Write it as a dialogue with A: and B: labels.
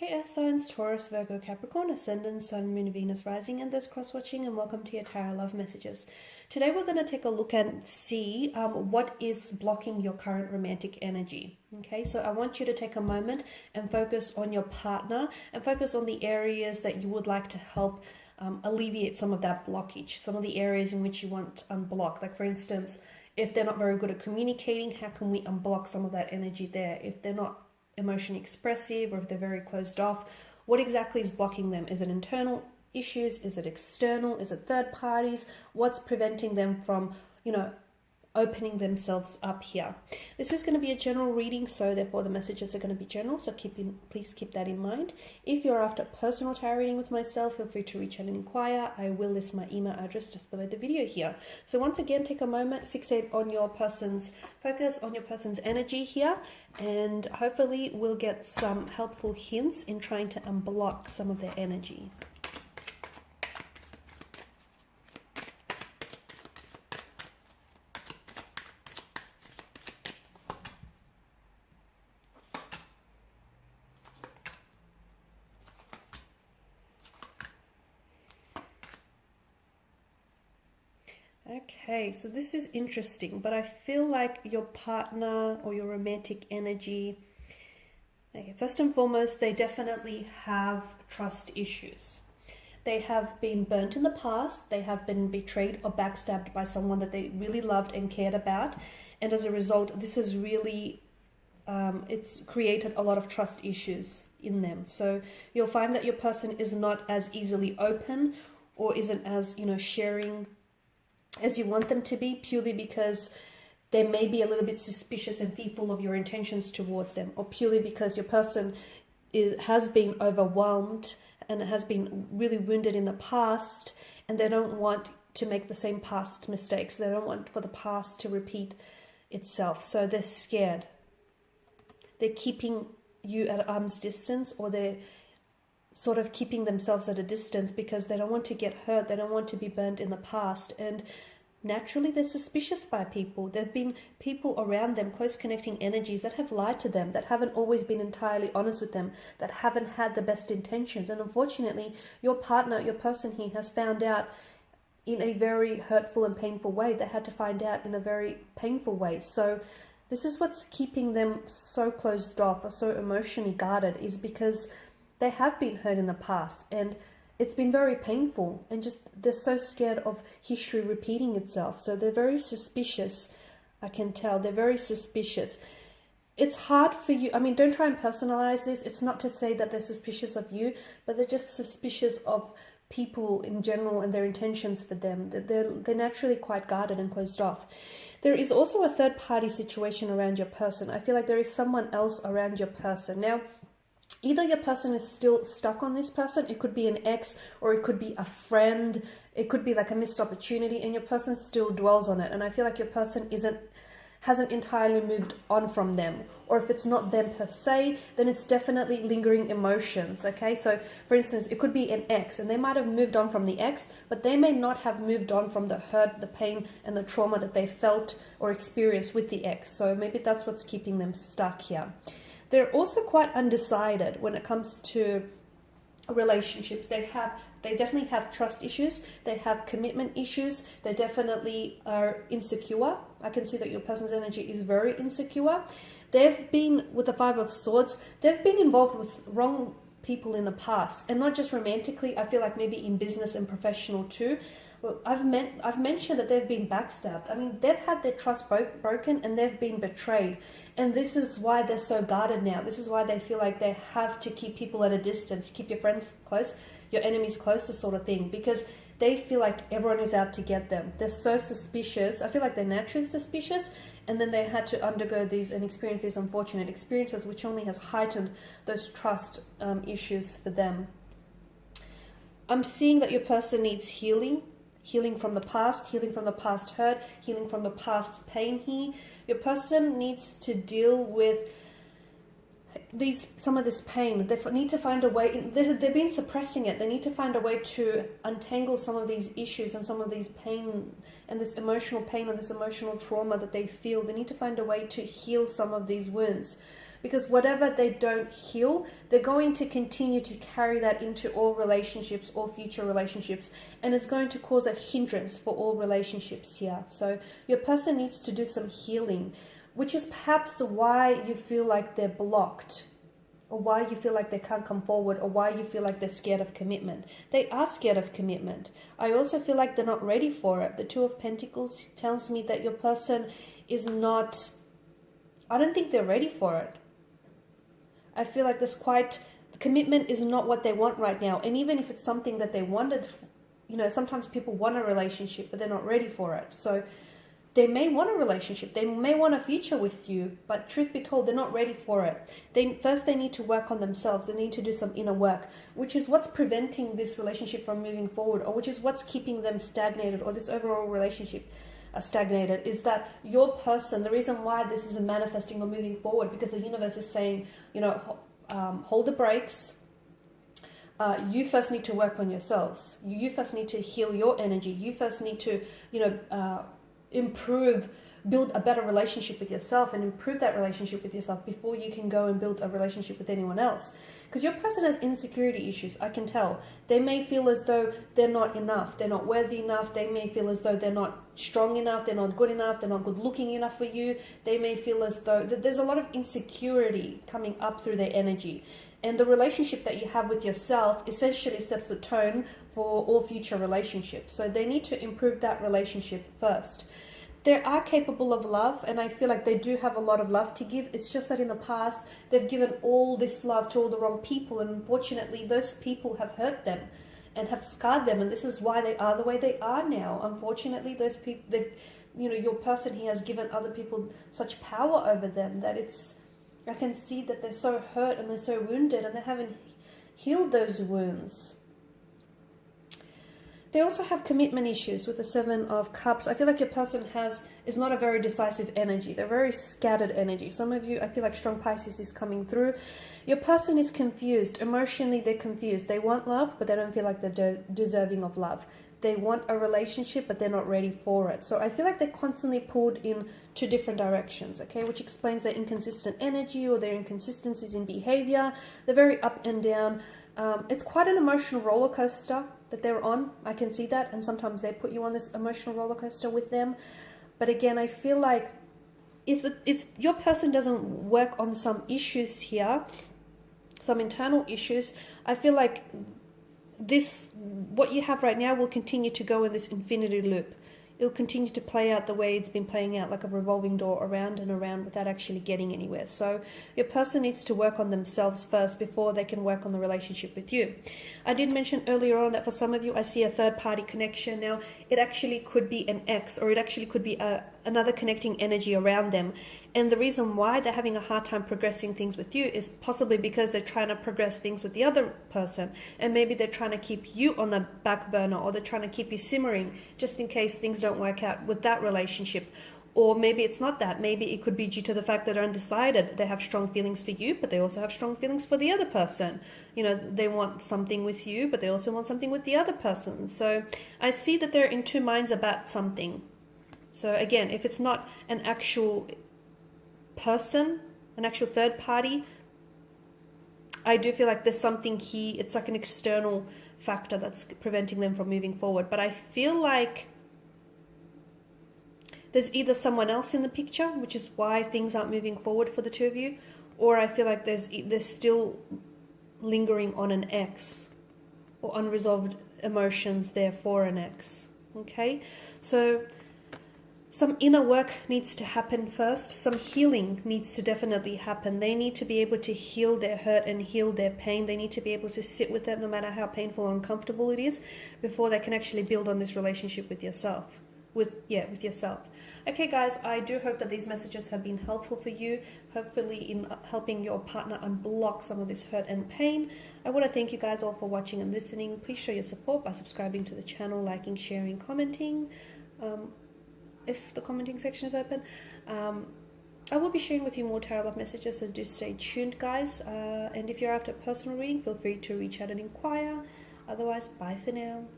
A: Hey Earth signs, Taurus, Virgo, Capricorn, Ascendant, Sun, Moon, Venus, Rising, and this cross-watching, and welcome to your Tarot Love Messages. Today we're going to take a look and see what is blocking your current romantic energy. Okay, so I want you to take a moment and focus on your partner and focus on the areas that you would like to help alleviate some of that blockage, some of the areas in which you want unblocked. Like for instance, if they're not very good at communicating, how can we unblock some of that energy there? If they're not emotionally expressive or if they're very closed off, what exactly is blocking them? Is it internal issues? Is it external? Is it third parties? What's preventing them from, opening themselves up here? This is going to be a general reading, so therefore the messages are going to be general, so please keep that in mind. If you're after a personal tarot reading with myself, feel free to reach out and inquire. I will list my email address just below the video here. So once again, take a moment, focus on your person's energy here, and hopefully we'll get some helpful hints in trying to unblock some of their energy. Okay, so this is interesting, but I feel like your partner or your romantic energy, okay, first and foremost, they definitely have trust issues. They have been burnt in the past, they have been betrayed or backstabbed by someone that they really loved and cared about, and as a result, this has really, it's created a lot of trust issues in them. So you'll find that your person is not as easily open or isn't as, sharing as you want them to be, purely because they may be a little bit suspicious and fearful of your intentions towards them, or purely because your person has been overwhelmed and has been really wounded in the past, and they don't want to make the same past mistakes. They don't want for the past to repeat itself, so they're scared. They're keeping you at arm's distance, or they're sort of keeping themselves at a distance because they don't want to get hurt, they don't want to be burnt in the past, and naturally they're suspicious by people. There have been people around them, close connecting energies, that have lied to them, that haven't always been entirely honest with them, that haven't had the best intentions, and unfortunately your partner, your person here, has found out in a very hurtful and painful way. They had to find out in a very painful way. So this is what's keeping them so closed off or so emotionally guarded, is because they have been hurt in the past and it's been very painful, and just they're so scared of history repeating itself. So they're very suspicious. I can tell they're very suspicious. It's hard for you. I mean, don't try and personalize this. It's not to say that they're suspicious of you, but they're just suspicious of people in general and their intentions for them. They're naturally quite guarded and closed off. There is also a third party situation around your person. I feel like there is someone else around your person. Now, either your person is still stuck on this person, it could be an ex, or it could be a friend, it could be like a missed opportunity, and your person still dwells on it. And I feel like your person hasn't entirely moved on from them. Or if it's not them per se, then it's definitely lingering emotions, okay? So for instance, it could be an ex, and they might have moved on from the ex, but they may not have moved on from the hurt, the pain, and the trauma that they felt or experienced with the ex. So maybe that's what's keeping them stuck here. They're also quite undecided when it comes to relationships. They definitely have trust issues. They have commitment issues. They definitely are insecure. I can see that your person's energy is very insecure. They've been, with the Five of Swords, they've been involved with wrong people in the past, and not just romantically. I feel like maybe in business and professional too. Well, I've mentioned that they've been backstabbed. I mean, they've had their trust broken and they've been betrayed. And this is why they're so guarded now. This is why they feel like they have to keep people at a distance, keep your friends close, your enemies closer, sort of thing, because they feel like everyone is out to get them. They're so suspicious. I feel like they're naturally suspicious, and then they had to undergo these and experience these unfortunate experiences, which only has heightened those trust issues for them. I'm seeing that your person needs healing. Healing from the past hurt, healing from the past pain here. Your person needs to deal with some of this pain. They need to find a way, they've been suppressing it. They need to find a way to untangle some of these issues and some of these pain and this emotional pain and this emotional trauma that they feel. They need to find a way to heal some of these wounds. because whatever they don't heal, they're going to continue to carry that into all relationships, all future relationships, and it's going to cause a hindrance for all relationships here. So your person needs to do some healing, which is perhaps why you feel like they're blocked, or why you feel like they can't come forward, or why you feel like they're scared of commitment. They are scared of commitment. I also feel like they're not ready for it. The Two of Pentacles tells me that your person is not, I don't think they're ready for it. I feel like commitment is not what they want right now. And even if it's something that they wanted, sometimes people want a relationship, but they're not ready for it. So they may want a relationship, they may want a future with you, but truth be told, they're not ready for it. They need to work on themselves. They need to do some inner work, which is what's preventing this relationship from moving forward, or which is what's keeping them stagnated, or this overall relationship stagnated, is that your person, the reason why this isn't manifesting or moving forward, because the universe is saying, hold the brakes. You first need to work on yourselves. You first need to heal your energy. You first need to, build a better relationship with yourself and improve that relationship with yourself before you can go and build a relationship with anyone else. Because your person has insecurity issues, I can tell. They may feel as though they're not enough, they're not worthy enough, they may feel as though they're not strong enough, they're not good enough, they're not good looking enough for you. They may feel as though there's a lot of insecurity coming up through their energy. And the relationship that you have with yourself essentially sets the tone for all future relationships. So they need to improve that relationship first. They are capable of love, and I feel like they do have a lot of love to give. It's just that in the past, they've given all this love to all the wrong people, and unfortunately, those people have hurt them and have scarred them, and this is why they are the way they are now. Unfortunately, those people, your person here has given other people such power over them that I can see that they're so hurt and they're so wounded, and they haven't healed those wounds. They also have commitment issues with the Seven of Cups. I feel like your person is not a very decisive energy. They're very scattered energy. Some of you, I feel like strong Pisces is coming through. Your person is confused. Emotionally, they're confused. They want love, but they don't feel like they're deserving of love. They want a relationship, but they're not ready for it. So I feel like they're constantly pulled in two different directions, okay? Which explains their inconsistent energy or their inconsistencies in behavior. They're very up and down. It's quite an emotional roller coaster that they're on. I can see that, and sometimes they put you on this emotional roller coaster with them. But again, I feel like if your person doesn't work on some issues here, some internal issues, I feel like what you have right now will continue to go in this infinity loop. It'll continue to play out the way it's been playing out, like a revolving door, around and around without actually getting anywhere. So your person needs to work on themselves first before they can work on the relationship with you. I did mention earlier on that for some of you, I see a third-party connection. Now, it actually could be an ex, or it actually could be another connecting energy around them. And the reason why they're having a hard time progressing things with you is possibly because they're trying to progress things with the other person. And maybe they're trying to keep you on the back burner, or they're trying to keep you simmering just in case things don't work out with that relationship. Or maybe it's not that. Maybe it could be due to the fact that they're undecided. They have strong feelings for you, but they also have strong feelings for the other person. They want something with you, but they also want something with the other person. So I see that they're in two minds about something. So again, if it's not an actual person, an actual third party, I do feel like there's something here. It's like an external factor that's preventing them from moving forward. But I feel like there's either someone else in the picture, which is why things aren't moving forward for the two of you, or I feel like there's still lingering on an ex, or unresolved emotions there for an ex. Okay, so some inner work needs to happen first. Some healing needs to definitely happen. They need to be able to heal their hurt and heal their pain. They need to be able to sit with it no matter how painful or uncomfortable it is before they can actually build on this relationship with yourself. With yourself. Okay, guys, I do hope that these messages have been helpful for you, hopefully in helping your partner unblock some of this hurt and pain. I want to thank you guys all for watching and listening. Please show your support by subscribing to the channel, liking, sharing, commenting. If the commenting section is open. I will be sharing with you more tarot love messages, so do stay tuned, guys. And if you're after a personal reading, feel free to reach out and inquire. Otherwise, bye for now.